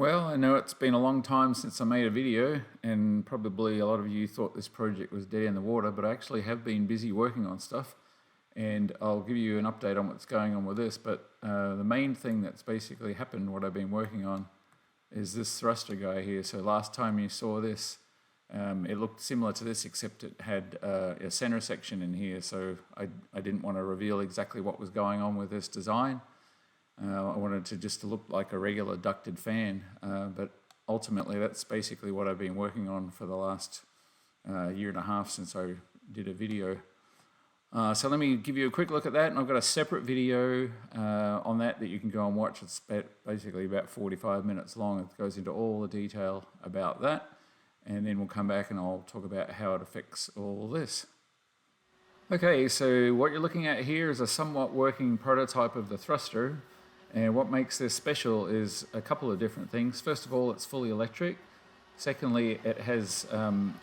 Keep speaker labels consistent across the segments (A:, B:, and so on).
A: Well, I know it's been a long time since I made a video, and probably a lot of you thought this project was dead in the water, but I actually have been busy working on stuff, and I'll give you an update on what's going on with this. But the main thing that's basically happened, what I've been working on, is this thruster guy here. So last time you saw this, it looked similar to this, except it had a center section in here, so I didn't want to reveal exactly what was going on with this design. I wanted to just look like a regular ducted fan, but ultimately that's basically what I've been working on for the last year and a half since I did a video. So let me give you a quick look at that, and I've got a separate video on that you can go and watch. It's basically about 45 minutes long. It goes into all the detail about that, and then we'll come back and I'll talk about how it affects all this. Okay, so what you're looking at here is a somewhat working prototype of the thruster. And what makes this special is a couple of different things. First of all, it's fully electric. Secondly, it has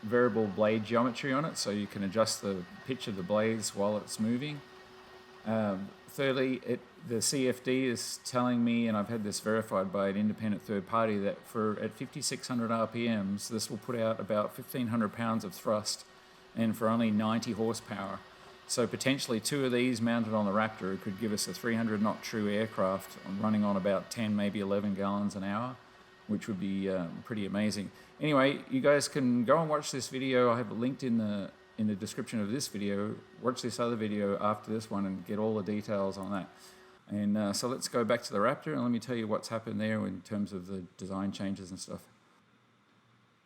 A: variable blade geometry on it, so you can adjust the pitch of the blades while it's moving. Thirdly, the CFD is telling me, and I've had this verified by an independent third party, that at 5,600 RPMs, this will put out about 1,500 pounds of thrust, and for only 90 horsepower. So potentially two of these mounted on the Raptor could give us a 300 knot true aircraft running on about 10, maybe 11 gallons an hour, which would be pretty amazing. Anyway, you guys can go and watch this video. I have it linked in the description of this video. Watch this other video after this one and get all the details on that. And so let's go back to the Raptor and let me tell you what's happened there in terms of the design changes and stuff.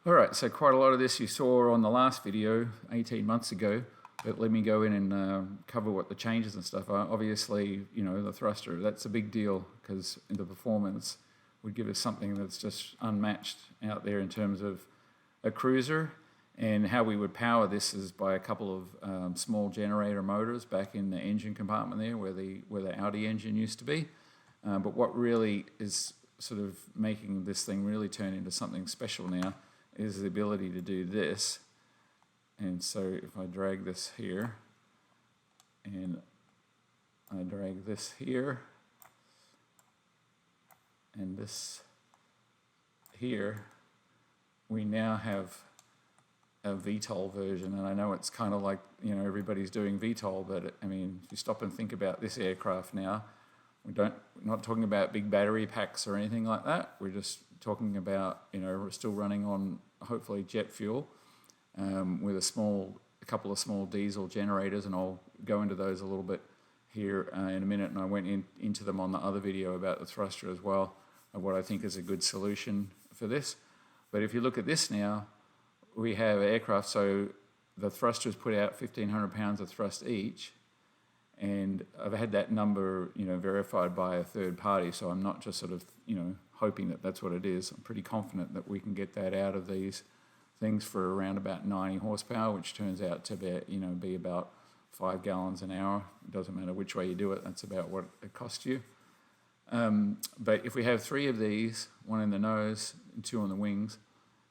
A: All right, so quite a lot of this you saw on the last video 18 months ago. But let me go in and cover what the changes and stuff are. Obviously, you know, the thruster, that's a big deal because the performance would give us something that's just unmatched out there in terms of a cruiser. And how we would power this is by a couple of small generator motors back in the engine compartment there where the Audi engine used to be. But what really is sort of making this thing really turn into something special now is the ability to do this. And so if I drag this here, and I drag this here, and this here, we now have a VTOL version. And I know it's kind of like, you know, everybody's doing VTOL, but I mean, if you stop and think about this aircraft now, we're not talking about big battery packs or anything like that. We're just talking about, you know, we're still running on hopefully jet fuel. With a couple of small diesel generators, and I'll go into those a little bit here in a minute, and I went into them on the other video about the thruster as well, of what I think is a good solution for this. But if you look at this now, we have aircraft, so the thrusters put out 1,500 pounds of thrust each, and I've had that number, you know, verified by a third party, so I'm not just sort of, you know, hoping that that's what it is. I'm pretty confident that we can get that out of these things for around about 90 horsepower, which turns out to be about 5 gallons an hour. It doesn't matter which way you do it, that's about what it costs you. But if we have 3 of these, 1 in the nose and 2 on the wings,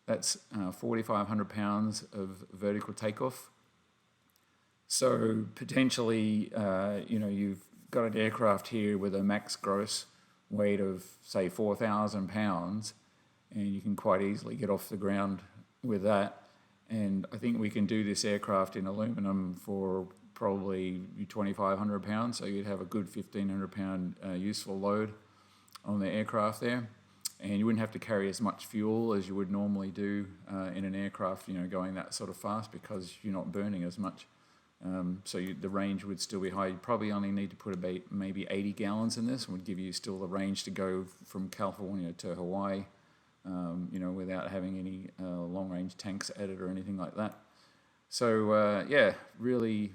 A: that's 4,500 pounds of vertical takeoff. So potentially, you know, you've got an aircraft here with a max gross weight of, say, 4,000 pounds, and you can quite easily get off the ground with that. And I think we can do this aircraft in aluminum for probably 2,500 pounds, so you'd have a good 1,500 pound useful load on the aircraft there, and you wouldn't have to carry as much fuel as you would normally do in an aircraft, you know, going that sort of fast, because you're not burning as much. So the range would still be high. You'd probably only need to put about maybe 80 gallons in this, and would give you still the range to go from California to Hawaii, you know, without having any long-range tanks added or anything like that. So yeah, really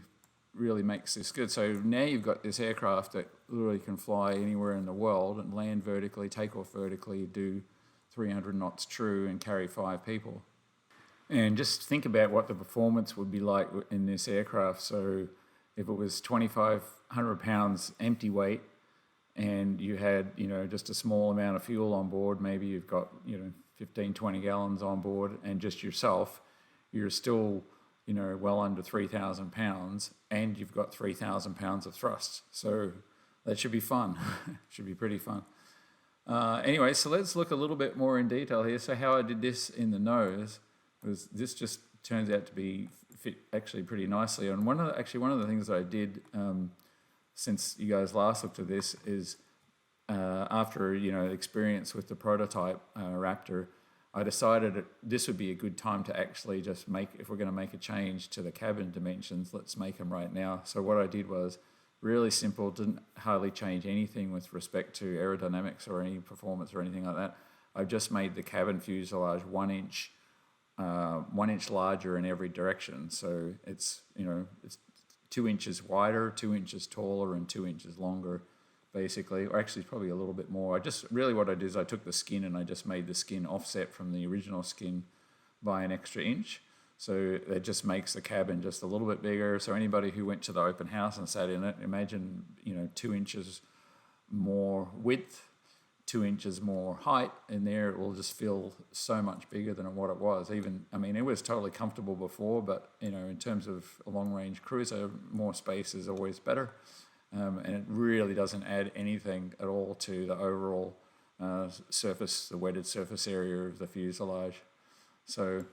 A: makes this good. So now you've got this aircraft that literally can fly anywhere in the world and land vertically, take off vertically, do 300 knots true, and carry 5 people. And just think about what the performance would be like in this aircraft. So if it was 2,500 pounds empty weight, and you had, you know, just a small amount of fuel on board, maybe you've got, you know, 15, 20 gallons on board, and just yourself, you're still, you know, well under 3,000 pounds, and you've got 3,000 pounds of thrust. So that should be fun. Should be pretty fun. Anyway, so let's look a little bit more in detail here. So how I did this in the nose was this just turns out to be fit actually pretty nicely. And one of the things that I did since you guys last looked at this is after experience with the prototype Raptor, I decided that this would be a good time to actually just if we're going to make a change to the cabin dimensions, let's make them right now. So what I did was really simple, didn't hardly change anything with respect to aerodynamics or any performance or anything like that. I've just made the cabin fuselage 1 inch, 1 inch larger in every direction. So it's 2 inches wider, 2 inches taller, and 2 inches longer, basically, or actually probably a little bit more. What I did is I took the skin and I just made the skin offset from the original skin by an extra inch. So it just makes the cabin just a little bit bigger. So anybody who went to the open house and sat in it, imagine 2 inches more width, 2 inches more height in there. It will just feel so much bigger than what it was. It was totally comfortable before, but in terms of a long range cruiser, more space is always better. And it really doesn't add anything at all to the overall the wetted surface area of the fuselage. So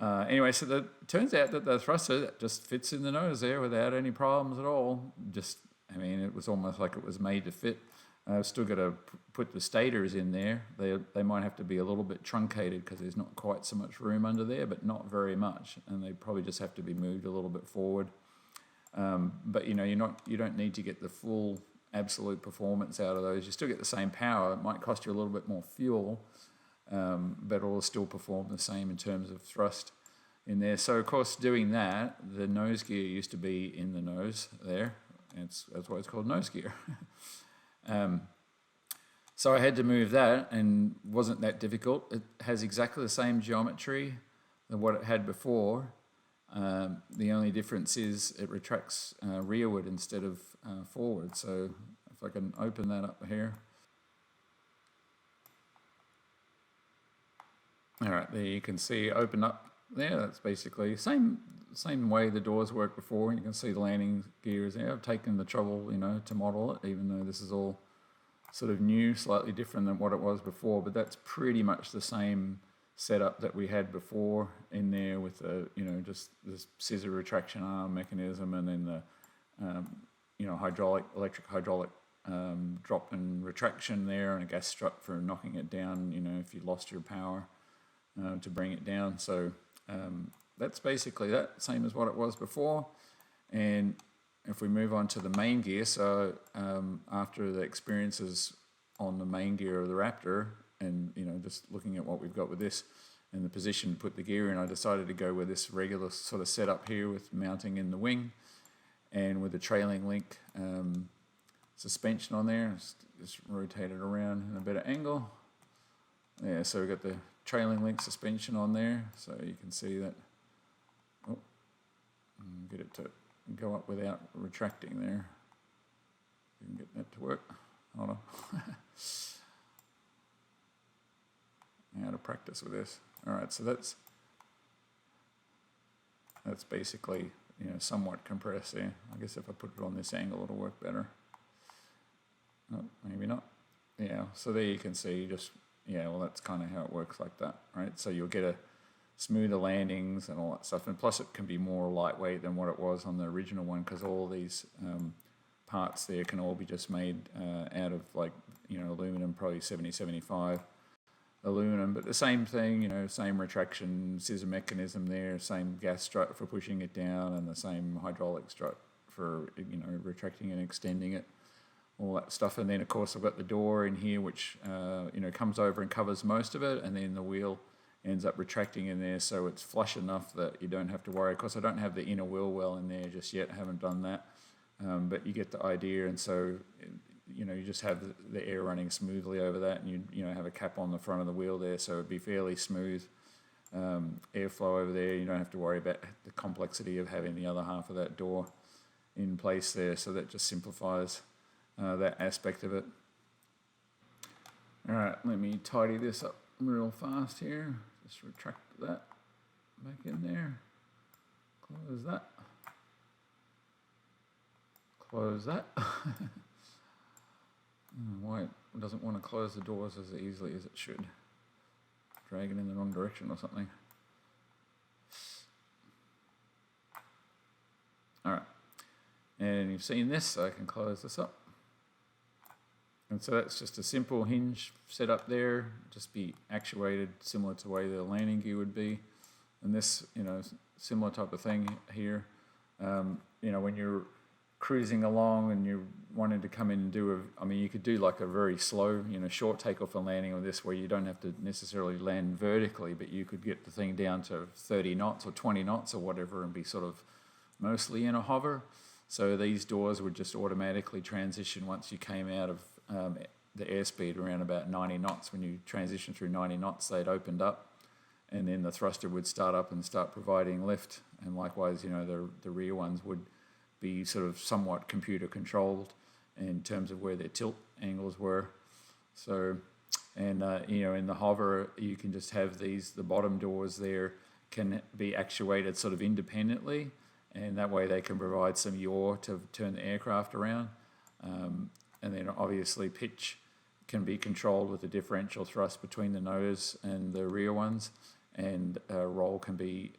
A: anyway, so it turns out that the thruster just fits in the nose there without any problems at all. It was almost like it was made to fit. I've still got to put the stators in there. They might have to be a little bit truncated because there's not quite so much room under there, but not very much. And they probably just have to be moved a little bit forward. But you don't need to get the full absolute performance out of those. You still get the same power. It might cost you a little bit more fuel, but it will still perform the same in terms of thrust in there. So of course, doing that, the nose gear used to be in the nose there. That's why it's called nose gear. So I had to move that, and wasn't that difficult. It has exactly the same geometry than what it had before. The only difference is it retracts rearward instead of forward. So if I can open that up here. All right, there you can see open up there. That's basically same way the doors worked before. You can see the landing gears there. I've taken the trouble, to model it, even though this is all sort of new, slightly different than what it was before. But that's pretty much the same setup that we had before in there with the, just this scissor retraction arm mechanism, and then the, electric hydraulic drop and retraction there, and a gas strut for knocking it down, if you lost your power to bring it down. So that's basically that, same as what it was before. And if we move on to the main gear, so after the experiences on the main gear of the Raptor, and just looking at what we've got with this and the position to put the gear in, I decided to go with this regular sort of setup here with mounting in the wing and with the trailing link suspension on there. Just rotate it around in a better angle. Yeah, so we've got the trailing link suspension on there, so you can see that. Oh, get it to go up without retracting there. You can get that to work. Hold on. How to practice with this. All right, so that's basically somewhat compressed there. I guess if I put it on this angle, it'll work better. Oh, maybe not. Yeah. So there you can see well, that's kind of how it works like that, right? So you'll get a smoother landings and all that stuff, and plus it can be more lightweight than what it was on the original one, because all these parts there can all be just made out of aluminum, probably 70-75 aluminum, but the same thing, same retraction scissor mechanism there, same gas strut for pushing it down, and the same hydraulic strut for retracting and extending it, all that stuff. And then of course I've got the door in here, which comes over and covers most of it, and then the wheel ends up retracting in there, so it's flush enough that you don't have to worry. Of course, I don't have the inner wheel well in there just yet, I haven't done that, but you get the idea. And so you just have the air running smoothly over that, and you have a cap on the front of the wheel there, so it'd be fairly smooth airflow over there. You don't have to worry about the complexity of having the other half of that door in place there, so that just simplifies that aspect of it. All right, let me tidy this up real fast here. Just retract that back in there. Close that. Close that. Why it doesn't want to close the doors as easily as it should. Drag it in the wrong direction or something. Alright, and you've seen this, so I can close this up. And so that's just a simple hinge setup there, just be actuated similar to the way the landing gear would be. And this, similar type of thing here. When you're cruising along and you're wanting to come in and do you could do like a very slow, short takeoff and landing on this where you don't have to necessarily land vertically, but you could get the thing down to 30 knots or 20 knots or whatever and be sort of mostly in a hover. So these doors would just automatically transition once you came out of the airspeed around about 90 knots. When you transition through 90 knots, they'd opened up, and then the thruster would start up and start providing lift. And likewise, the rear ones would be sort of somewhat computer controlled in terms of where their tilt angles were. So, and in the hover, you can just have the bottom doors there can be actuated sort of independently, and that way they can provide some yaw to turn the aircraft around. And then obviously pitch can be controlled with a differential thrust between the nose and the rear ones, and roll can be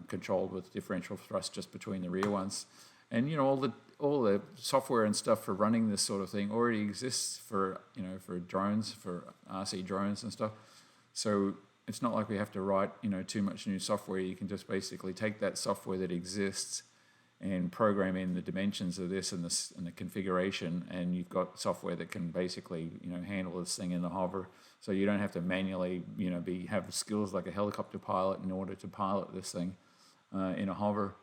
A: controlled with differential thrust just between the rear ones. And all the software and stuff for running this sort of thing already exists for drones, for RC drones and stuff. So it's not like we have to write too much new software. You can just basically take that software that exists and program in the dimensions of this and the configuration, and you've got software that can basically handle this thing in the hover. So you don't have to manually have skills like a helicopter pilot in order to pilot this thing in a hover.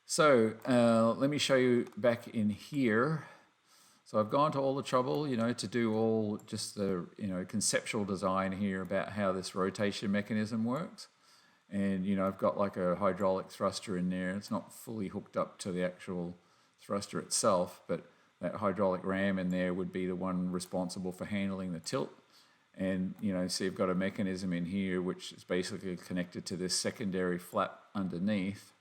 A: So let me show you back in here. So I've gone to all the trouble, to do all just the conceptual design here about how this rotation mechanism works. And I've got like a hydraulic thruster in there. It's not fully hooked up to the actual thruster itself, but that hydraulic ram in there would be the one responsible for handling the tilt. And so you've got a mechanism in here which is basically connected to this secondary flap underneath.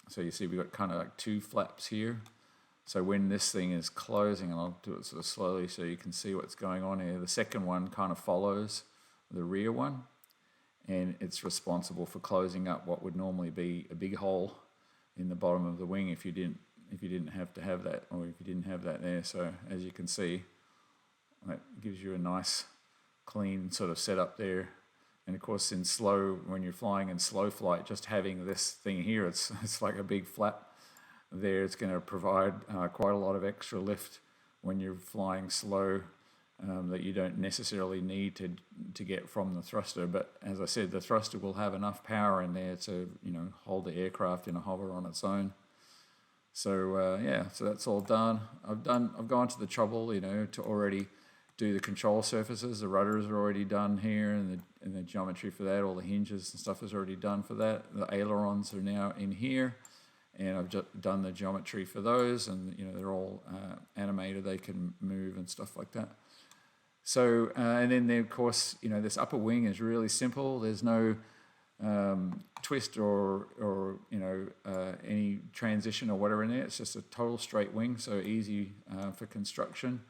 A: So you see we've got kind of like two flaps here. So when this thing is closing, and I'll do it sort of slowly so you can see what's going on here, the second one kind of follows the rear one, and it's responsible for closing up what would normally be a big hole in the bottom of the wing if you didn't have to have that, or if you didn't have that there. So as you can see, that gives you a nice clean sort of setup there. And of course when you're flying in slow flight, just having this thing here, it's like a big flap there. It's going to provide quite a lot of extra lift when you're flying slow, that you don't necessarily need to get from the thruster. But as I said, the thruster will have enough power in there to hold the aircraft in a hover on its own. So so that's all done. I've gone to the trouble to already do the control surfaces. The rudders are already done here, and the geometry for that, all the hinges and stuff is already done for that. The ailerons are now in here, and I've just done the geometry for those, and they're all animated. They can move and stuff like that. So and then of course this upper wing is really simple. There's no twist or any transition or whatever in there. It's just a total straight wing, so easy for construction.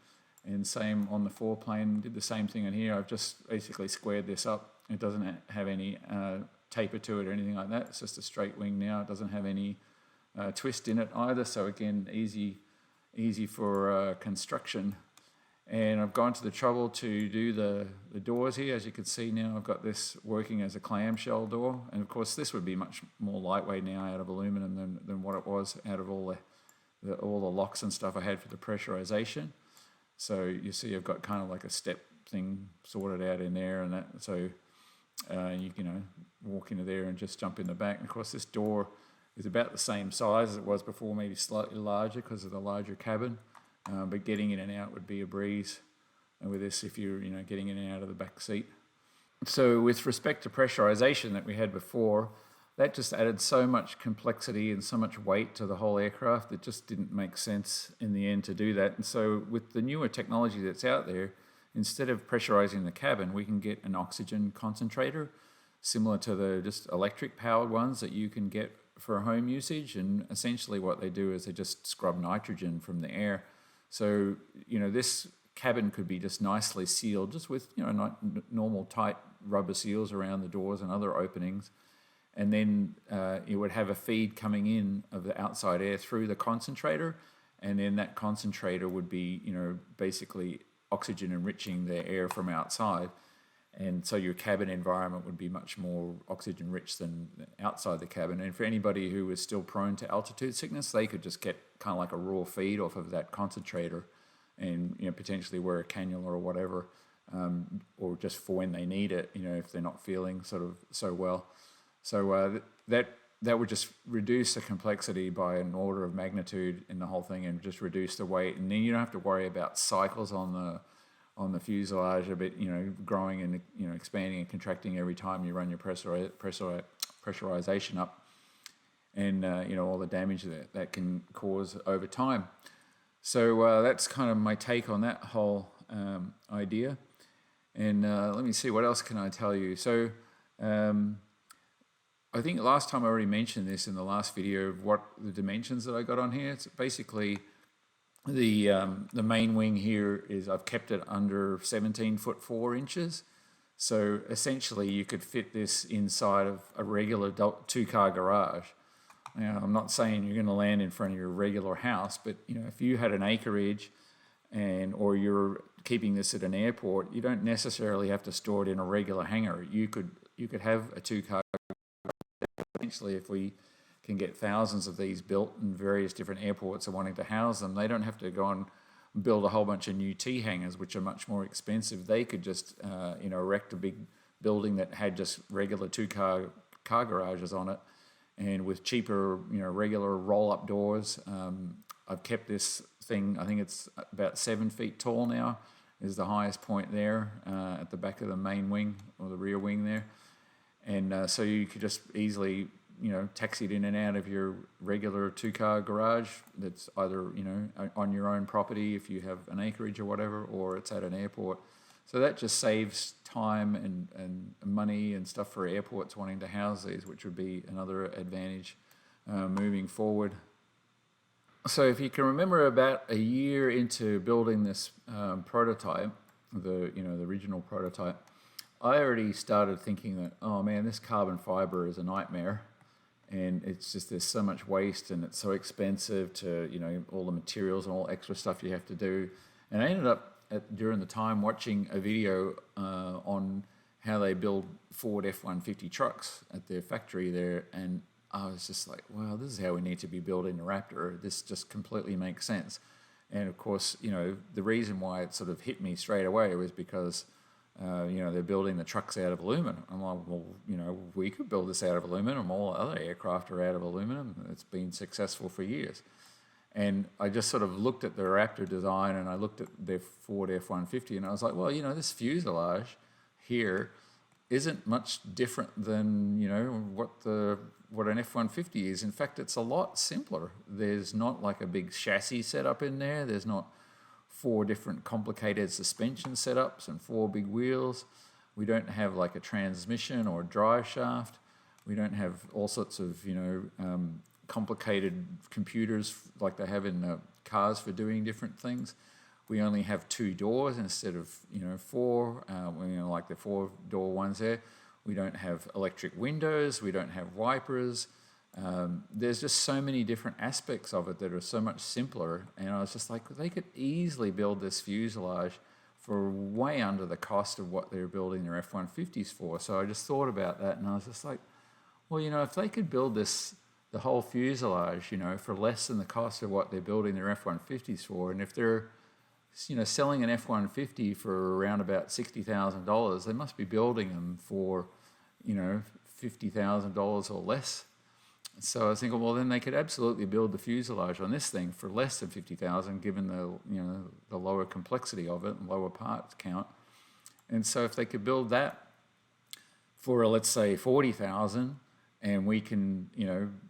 A: And same on the foreplane, did the same thing in here. I've just basically squared this up. It doesn't have any taper to it or anything like that. It's just a straight wing now. It doesn't have any twist in it either. So again, easy for construction. And I've gone to the trouble to do the doors here. As you can see now, I've got this working as a clamshell door. And of course, this would be much more lightweight now out of aluminum than what it was out of all the locks and stuff I had for the pressurization. So you see I've got kind of like a step thing sorted out in there, and that, so you walk into there and just jump in the back. And of course this door is about the same size as it was before, maybe slightly larger because of the larger cabin, but getting in and out would be a breeze with this if you're getting in and out of the back seat. So with respect to pressurization that we had before, that just added so much complexity and so much weight to the whole aircraft. It just didn't make sense in the end to do that. And so with the newer technology that's out there, instead of pressurizing the cabin, we can get an oxygen concentrator, similar to the just electric powered ones that you can get for home usage. And essentially what they do is they just scrub nitrogen from the air. So, this cabin could be just nicely sealed, just with, normal tight rubber seals around the doors and other openings. And then it would have a feed coming in of the outside air through the concentrator. And then that concentrator would be, basically oxygen enriching the air from outside. And so your cabin environment would be much more oxygen rich than outside the cabin. And for anybody who is still prone to altitude sickness, they could just get kind of like a raw feed off of that concentrator and potentially wear a cannula or whatever, or just for when they need it, if they're not feeling sort of so well. So that would just reduce the complexity by an order of magnitude in the whole thing, and just reduce the weight. And then you don't have to worry about cycles on the fuselage, a bit, growing and expanding and contracting every time you run your pressurization up, and all the damage that can cause over time. So that's kind of my take on that whole idea. And let me see, what else can I tell you? So I think last time I already mentioned this in the last video of what the dimensions that I got on here. It's basically the main wing here is, I've kept it under 17 foot 4 inches. So essentially you could fit this inside of a regular 2-car garage. Now, I'm not saying you're going to land in front of your regular house, but if you had an acreage or you're keeping this at an airport, you don't necessarily have to store it in a regular hangar. You could have a 2-car. Essentially, if we can get thousands of these built in various different airports and wanting to house them, they don't have to go and build a whole bunch of new T hangars, which are much more expensive. They could just erect a big building that had just regular 2-car garages on it, and with cheaper regular roll-up doors. I've kept this thing, I think it's about 7 feet tall now, is the highest point there at the back of the main wing or the rear wing there. And so you could just easily, taxi it in and out of your regular 2-car garage that's either, on your own property if you have an acreage or whatever, or it's at an airport. So that just saves time and money and stuff for airports wanting to house these, which would be another advantage moving forward. So if you can remember, about a year into building this prototype, the original prototype, I already started thinking that, oh man, this carbon fiber is a nightmare, and it's just, there's so much waste and it's so expensive to, all the materials and all extra stuff you have to do. And I ended up during the time watching a video on how they build Ford F-150 trucks at their factory there, and I was just like, wow, this is how we need to be building a Raptor. This just completely makes sense. And of course, the reason why it sort of hit me straight away was because they're building the trucks out of aluminum. I'm like, well, we could build this out of aluminum. All other aircraft are out of aluminum. It's been successful for years. And I just sort of looked at the Raptor design, and I looked at their Ford F-150, and I was like, well, this fuselage here isn't much different than, what an F-150 is. In fact, it's a lot simpler. There's not like a big chassis setup in there. There's not 4 different complicated suspension setups and 4 big wheels. We don't have like a transmission or a drive shaft. We don't have all sorts of, complicated computers like they have in cars for doing different things. We only have 2 doors instead of 4, like the 4-door ones there. We don't have electric windows. We don't have wipers. There's just so many different aspects of it that are so much simpler. And I was just like, they could easily build this fuselage for way under the cost of what they're building their F-150s for. So I just thought about that, and I was just like, well, if they could build the whole fuselage, for less than the cost of what they're building their F-150s for, and if they're, selling an F-150 for around about $60,000, they must be building them for, $50,000 or less. So I was thinking, well, then they could absolutely build the fuselage on this thing for less than $50,000, given the lower complexity of it and lower parts count. And so if they could build that for, let's say, $40,000, and we can,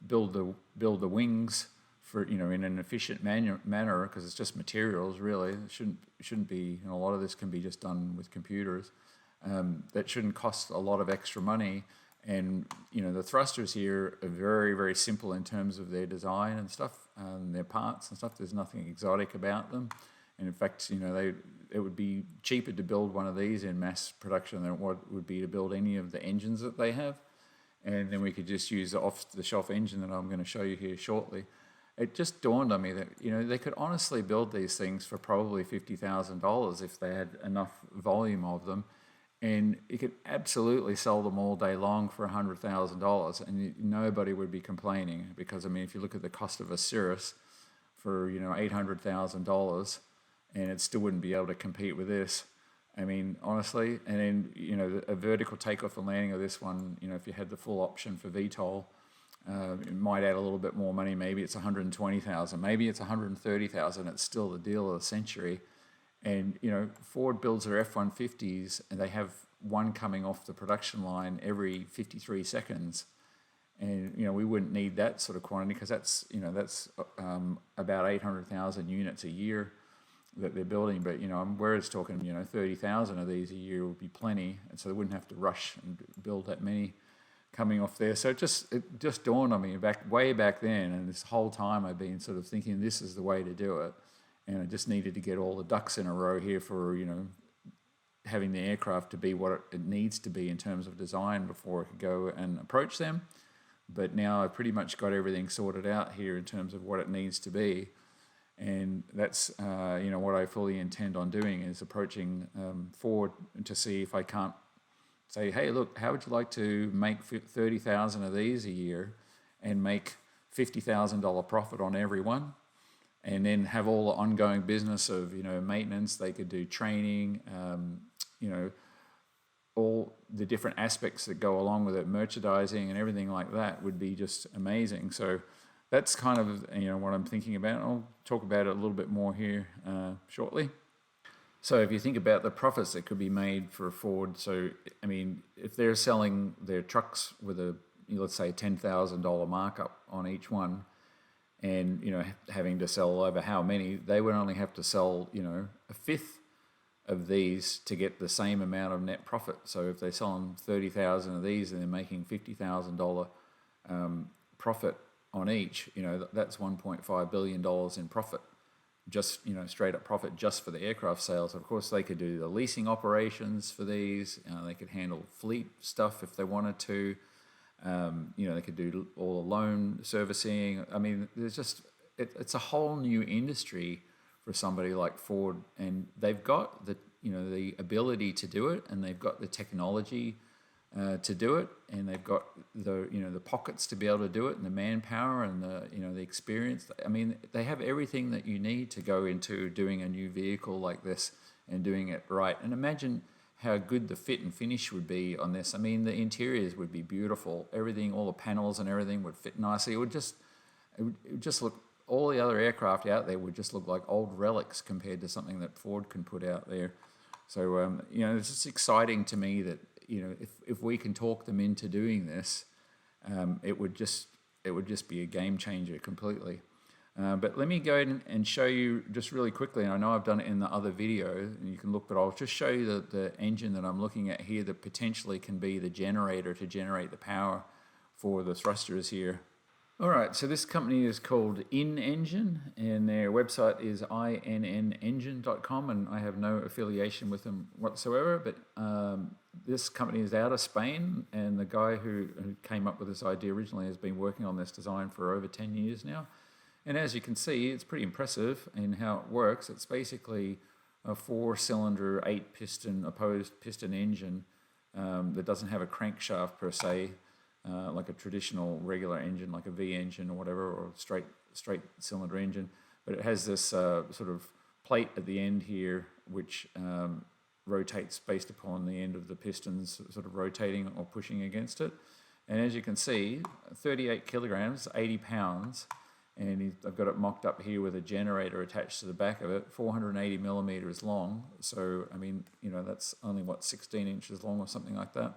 A: build the wings for, in an efficient manner, because it's just materials, really. It shouldn't be, a lot of this can be just done with computers. That shouldn't cost a lot of extra money. And, the thrusters here are very, very simple in terms of their design and stuff, their parts and stuff. There's nothing exotic about them. And in fact, it would be cheaper to build one of these in mass production than what it would be to build any of the engines that they have. And then we could just use the off-the-shelf engine that I'm going to show you here shortly. It just dawned on me that they could honestly build these things for probably $50,000 if they had enough volume of them, and you could absolutely sell them all day long for $100,000, and nobody would be complaining, because I mean, if you look at the cost of a Cirrus for $800,000, and it still wouldn't be able to compete with this. I mean, honestly, and then a vertical takeoff and landing of this one, if you had the full option for VTOL, it might add a little bit more money. Maybe it's 120,000, maybe it's 130,000. It's still the deal of the century. And Ford builds their F-150s, and they have one coming off the production line every 53 seconds. And we wouldn't need that sort of quantity, because that's about 800,000 units a year that they're building. But whereas talking 30,000 of these a year would be plenty, and so they wouldn't have to rush and build that many coming off there. So it just dawned on me way back then, and this whole time I've been sort of thinking this is the way to do it, and I just needed to get all the ducks in a row here for having the aircraft to be what it needs to be in terms of design before I could go and approach them. But now I've pretty much got everything sorted out here in terms of what it needs to be. And that's what I fully intend on doing, is approaching Ford to see if I can't say, hey, look, how would you like to make 30,000 of these a year and make $50,000 profit on every one, and then have all the ongoing business of maintenance. They could do training, all the different aspects that go along with it, merchandising and everything like that would be just amazing. So that's kind of what I'm thinking about. I'll talk about it a little bit more here shortly. So if you think about the profits that could be made for Ford, so I mean, if they're selling their trucks with a let's say $10,000 markup on each one, and having to sell over how many, they would only have to sell a fifth of these to get the same amount of net profit. So if they're selling 30,000 of these and they're making $50,000 profit on each, that's $1.5 billion in profit, just straight up profit just for the aircraft sales. Of course, they could do the leasing operations for these. They could handle fleet stuff if they wanted to. They could do all the loan servicing. I mean, there's just it's a whole new industry for somebody like Ford, and they've got the the ability to do it, and they've got the technology to do it, and they've got the the pockets to be able to do it, and the manpower, and the the experience. I mean, they have everything that you need to go into doing a new vehicle like this and doing it right. And imagine how good the fit and finish would be on this. I mean, the interiors would be beautiful. Everything, all the panels and everything would fit nicely. It would just look. All the other aircraft out there would just look like old relics compared to something that Ford can put out there. So it's just exciting to me that if we can talk them into doing this, it would just be a game changer completely. But let me go ahead and show you just really quickly, and I know I've done it in the other video, and you can look, but I'll just show you the engine that I'm looking at here that potentially can be the generator to generate the power for the thrusters here. All right, so this company is called InEngine, and their website is innengine.com, and I have no affiliation with them whatsoever, but this company is out of Spain, and the guy who came up with this idea originally has been working on this design for over 10 years now. And as you can see, it's pretty impressive in how it works. It's basically a 4-cylinder, 8-piston opposed piston engine that doesn't have a crankshaft per se, like a traditional regular engine, like a V engine or whatever, or a straight cylinder engine. But it has this sort of plate at the end here, which rotates based upon the end of the pistons sort of rotating or pushing against it. And as you can see, 38 kilograms, 80 pounds. And I've got it mocked up here with a generator attached to the back of it, 480 millimeters long. So, I mean, that's only, 16 inches long or something like that.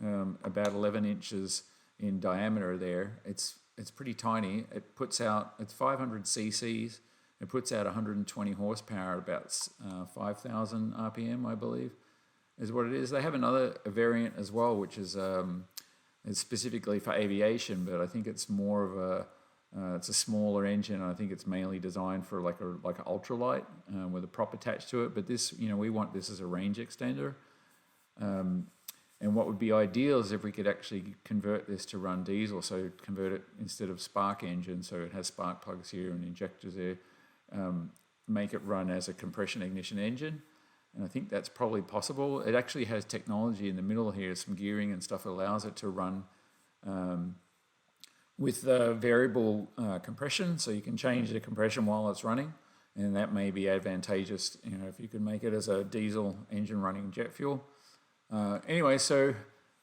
A: About 11 inches in diameter there. It's pretty tiny. It puts out, it's 500 cc's. It puts out 120 horsepower at about 5,000 RPM, I believe, is what it is. They have another variant as well, which is it's specifically for aviation, but I think it's more of a It's a smaller engine. I think it's mainly designed for like an ultralight with a prop attached to it. But this, we want this as a range extender. And what would be ideal is if we could actually convert this to run diesel, so convert it instead of spark engine, so it has spark plugs here and injectors there, make it run as a compression ignition engine. And I think that's probably possible. It actually has technology in the middle here, some gearing and stuff that allows it to run with variable compression, so you can change the compression while it's running, and that may be advantageous, if you can make it as a diesel engine running jet fuel. Anyway, so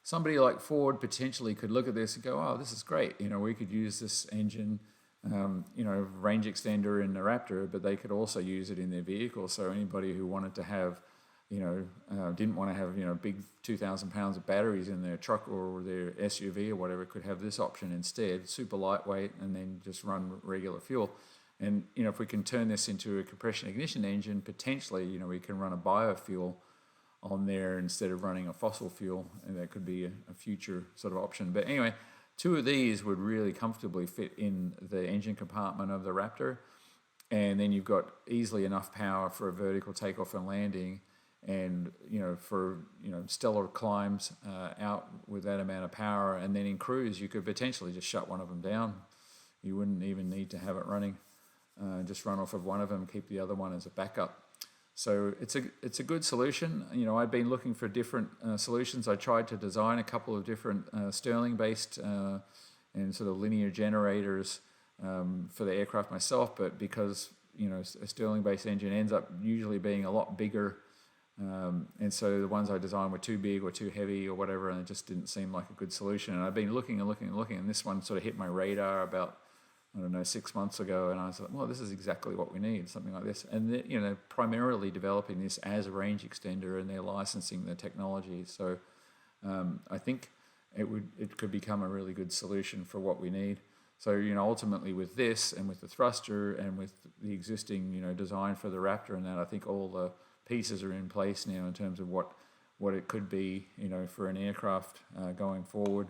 A: somebody like Ford potentially could look at this and go, oh, this is great. We could use this engine, range extender in the Raptor, but they could also use it in their vehicle. So anybody who wanted to have, didn't want to have, big 2,000 pounds of batteries in their truck or their SUV or whatever, could have this option instead, super lightweight, and then just run regular fuel. And, if we can turn this into a compression ignition engine, potentially, we can run a biofuel on there instead of running a fossil fuel, and that could be a future sort of option. But anyway, 2 of these would really comfortably fit in the engine compartment of the Raptor, and then you've got easily enough power for a vertical takeoff and landing, and for stellar climbs out with that amount of power. And then in cruise you could potentially just shut one of them down. You wouldn't even need to have it running, just run off of one of them, keep the other one as a backup. So it's a good solution. I've been looking for different solutions. I tried to design a couple of different Stirling-based and sort of linear generators for the aircraft myself, but because a Stirling-based engine ends up usually being a lot bigger, and so the ones I designed were too big or too heavy or whatever, and it just didn't seem like a good solution. And I've been looking and looking and looking, and this one sort of hit my radar about 6 months ago, and I was like, well, this is exactly what we need, something like this. And they're primarily developing this as a range extender, and they're licensing the technology. So I think it could become a really good solution for what we need. So ultimately with this and with the thruster and with the existing design for the Raptor and that, I think all the pieces are in place now in terms of what it could be for an aircraft going forward.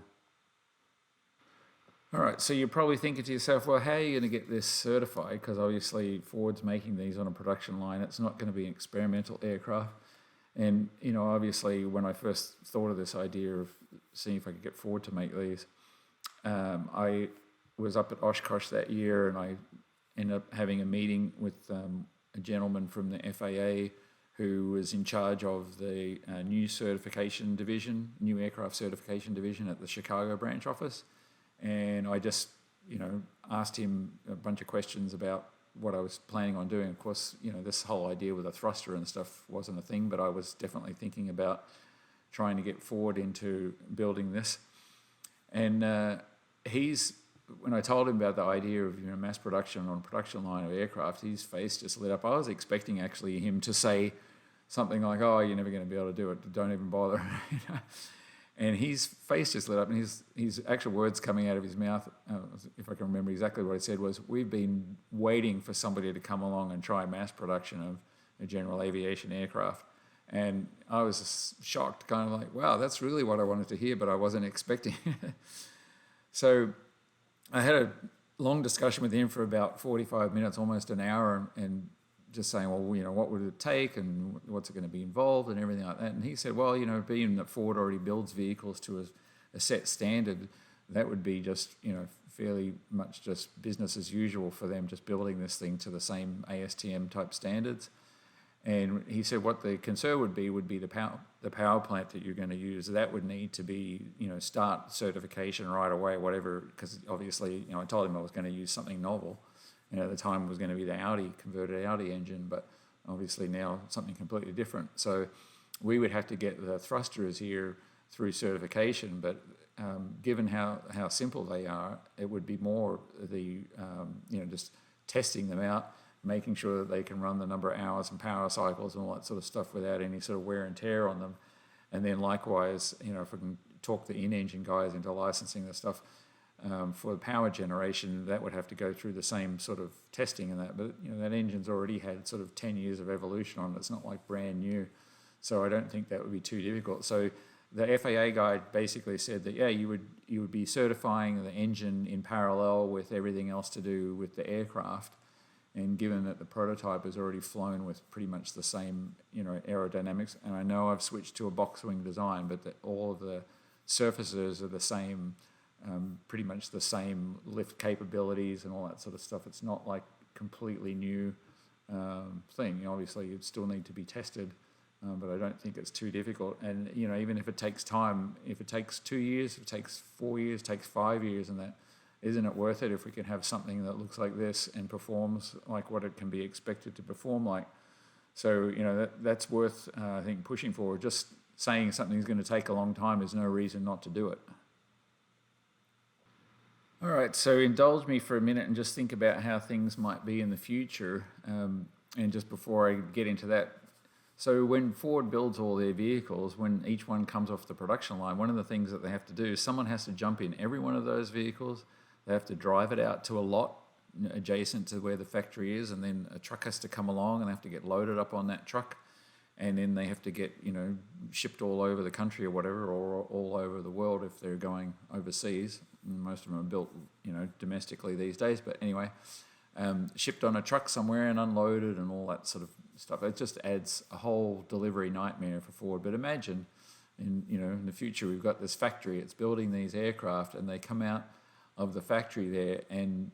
A: All right, so you're probably thinking to yourself, well, how are you going to get this certified? Because obviously Ford's making these on a production line. It's not going to be an experimental aircraft. And, obviously when I first thought of this idea of seeing if I could get Ford to make these, I was up at Oshkosh that year, and I ended up having a meeting with a gentleman from the FAA who was in charge of the new aircraft certification division at the Chicago branch office. And I just, asked him a bunch of questions about what I was planning on doing. Of course, this whole idea with a thruster and stuff wasn't a thing, but I was definitely thinking about trying to get Ford into building this. And when I told him about the idea of mass production on a production line of aircraft, his face just lit up. I was expecting actually him to say something like, "Oh, you're never going to be able to do it. Don't even bother." And his face just lit up, and his actual words coming out of his mouth, if I can remember exactly what he said, was, "We've been waiting for somebody to come along and try mass production of a general aviation aircraft." And I was just shocked, kind of like, wow, that's really what I wanted to hear, but I wasn't expecting. So I had a long discussion with him for about 45 minutes, almost an hour, and just saying, well, what would it take and what's it going to be involved and everything like that. And he said, well, being that Ford already builds vehicles to a set standard, that would be just, fairly much just business as usual for them, just building this thing to the same ASTM type standards. And he said what the concern would be the power plant that you're going to use. That would need to be, start certification right away, whatever, because obviously, I told him I was going to use something novel. At the time it was going to be the converted Audi engine, but obviously now something completely different. So we would have to get the thrusters here through certification, but given how simple they are, it would be more the, just testing them out, making sure that they can run the number of hours and power cycles and all that sort of stuff without any sort of wear and tear on them. And then likewise, if we can talk the in-engine guys into licensing the stuff, for the power generation, that would have to go through the same sort of testing and that. But that engine's already had sort of 10 years of evolution on it. It's not like brand new, so I don't think that would be too difficult. So the FAA guy basically said that, yeah, you would be certifying the engine in parallel with everything else to do with the aircraft. And given that the prototype has already flown with pretty much the same, aerodynamics, and I know I've switched to a box wing design, but all of the surfaces are the same, pretty much the same lift capabilities and all that sort of stuff. It's not like completely new thing. Obviously, you'd still need to be tested, but I don't think it's too difficult. And even if it takes time, if it takes 2 years, if it takes 4 years, takes 5 years, and that. Isn't it worth it if we can have something that looks like this and performs like what it can be expected to perform like? So, that's worth, I think, pushing for. Just saying something's going to take a long time is no reason not to do it. All right, so indulge me for a minute and just think about how things might be in the future. And just before I get into that, so when Ford builds all their vehicles, when each one comes off the production line, one of the things that they have to do is someone has to jump in every one of those vehicles. They have to drive it out to a lot adjacent to where the factory is, and then a truck has to come along and they have to get loaded up on that truck, and then they have to get shipped all over the country or whatever, or all over the world if they're going overseas. And most of them are built domestically these days, but anyway, shipped on a truck somewhere and unloaded and all that sort of stuff. It just adds a whole delivery nightmare for Ford. But imagine in the future we've got this factory, it's building these aircraft, and they come out of the factory there, and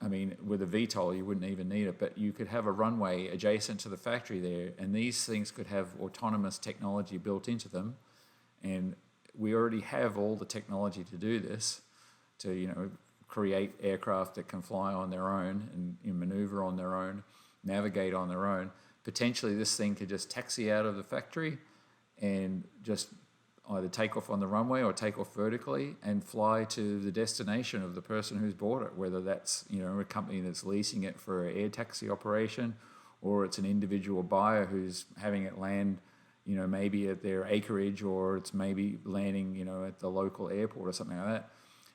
A: I mean, with a VTOL you wouldn't even need it, but you could have a runway adjacent to the factory there, and these things could have autonomous technology built into them, and we already have all the technology to do this, to create aircraft that can fly on their own and maneuver on their own, navigate on their own. Potentially this thing could just taxi out of the factory and just either take off on the runway or take off vertically and fly to the destination of the person who's bought it, whether that's a company that's leasing it for an air taxi operation, or it's an individual buyer who's having it land maybe at their acreage, or it's maybe landing at the local airport or something like that.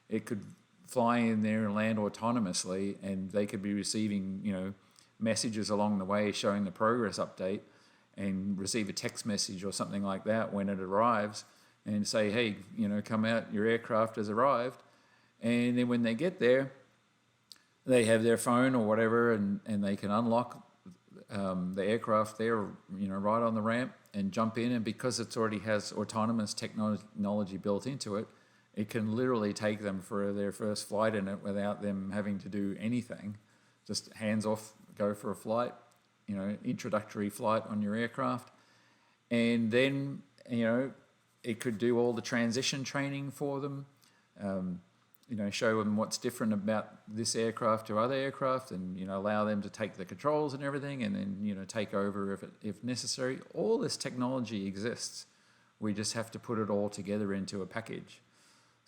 A: It could fly in there and land autonomously, and they could be receiving messages along the way showing the progress update, and receive a text message or something like that when it arrives, and say, hey, come out, your aircraft has arrived. And then when they get there, they have their phone or whatever, and they can unlock the aircraft there, right on the ramp, and jump in. And because it already has autonomous technology built into it, it can literally take them for their first flight in it without them having to do anything. Just hands off, go for a flight, introductory flight on your aircraft. And then, it could do all the transition training for them, show them what's different about this aircraft to other aircraft, and allow them to take the controls and everything, and then take over if necessary. All this technology exists. We just have to put it all together into a package.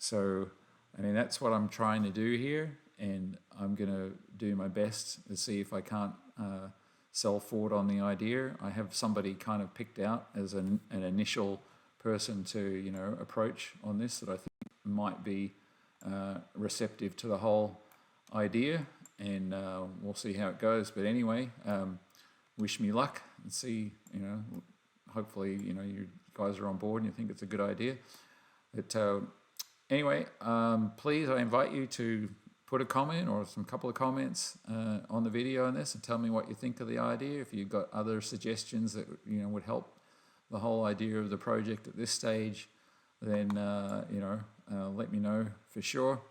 A: So, that's what I'm trying to do here, and I'm going to do my best to see if I can't sell Ford on the idea. I have somebody kind of picked out as an initial person to approach on this that I think might be receptive to the whole idea, and we'll see how it goes. But anyway, wish me luck, and see, hopefully you guys are on board and you think it's a good idea. But anyway, please, I invite you to put a comment or some couple of comments on the video on this, and tell me what you think of the idea. If you've got other suggestions that would help the whole idea of the project at this stage, then let me know for sure.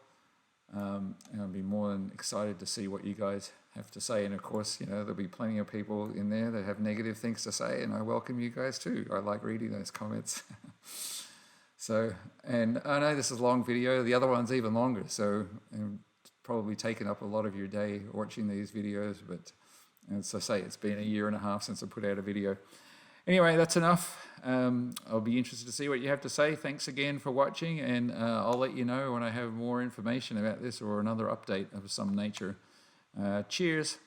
A: And I'll be more than excited to see what you guys have to say. And of course, there'll be plenty of people in there that have negative things to say, and I welcome you guys too. I like reading those comments. So, and I know this is a long video. The other one's even longer, so probably taken up a lot of your day watching these videos. But as I say, it's been a year and a half since I put out a video. Anyway, that's enough. I'll be interested to see what you have to say. Thanks again for watching, and I'll let you know when I have more information about this or another update of some nature. Cheers.